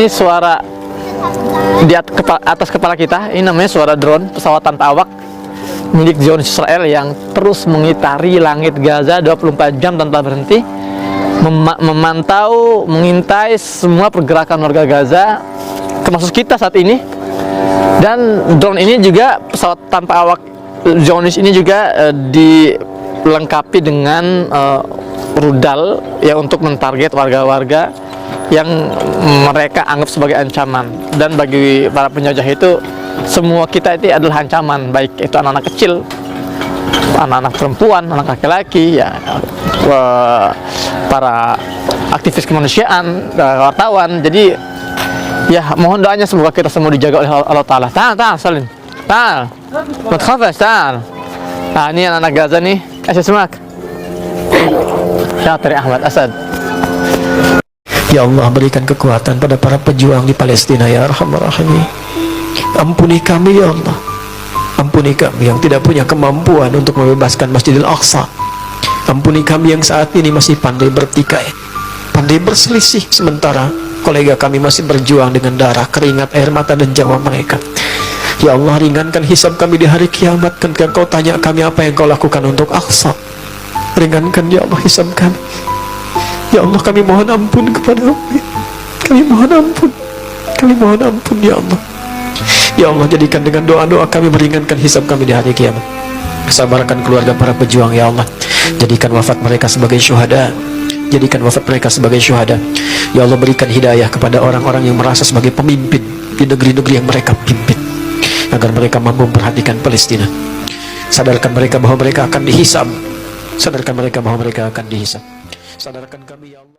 Ini suara di atas kepala kita. Ini namanya suara drone, pesawat tanpa awak milik Zionis Israel yang terus mengitari langit Gaza 24 jam tanpa berhenti, memantau, mengintai semua pergerakan warga Gaza, termasuk kita saat ini. Dan drone ini juga, pesawat tanpa awak Zionis ini juga dilengkapi dengan rudal ya untuk mentarget warga-warga yang mereka anggap sebagai ancaman. Dan bagi para penjajah itu, semua kita itu adalah ancaman, baik itu anak-anak kecil, anak-anak perempuan, anak laki-laki, ya, para aktivis kemanusiaan, wartawan. Jadi ya mohon doanya semoga kita semua dijaga oleh Allah Ta'ala. Ta'al Salim, ta'al ma tkhafas, ta'al. Nah, ini anak-anak Gaza nih. Asmak Syatri Ahmad Asad. Ya Allah, berikan kekuatan pada para pejuang di Palestina ya Arhamar Rahimin. Ampuni kami ya Allah, ampuni kami yang tidak punya kemampuan untuk membebaskan Masjidil Aqsa. Ampuni kami yang saat ini masih pandai bertikai, pandai berselisih, sementara kolega kami masih berjuang dengan darah, keringat, air mata dan nyawa mereka. Ya Allah, ringankan hisab kami di hari kiamat ketika Kau tanya kami apa yang Kau lakukan untuk Aqsa. Ringankan ya Allah hisab kami. Ya Allah, kami mohon ampun kepada-Mu. Kami mohon ampun, kami mohon ampun ya Allah. Ya Allah, jadikan dengan doa-doa kami meringankan hisab kami di hari kiamat. Sabarkan keluarga para pejuang ya Allah. Jadikan wafat mereka sebagai syuhada. Jadikan wafat mereka sebagai syuhada. Ya Allah, berikan hidayah kepada orang-orang yang merasa sebagai pemimpin di negeri-negeri yang mereka pimpin, agar mereka mampu memperhatikan Palestina. Sadarkan mereka bahwa mereka akan dihisab. Sadarkan mereka bahwa mereka akan dihisab. Sadarkan kami ya Allah.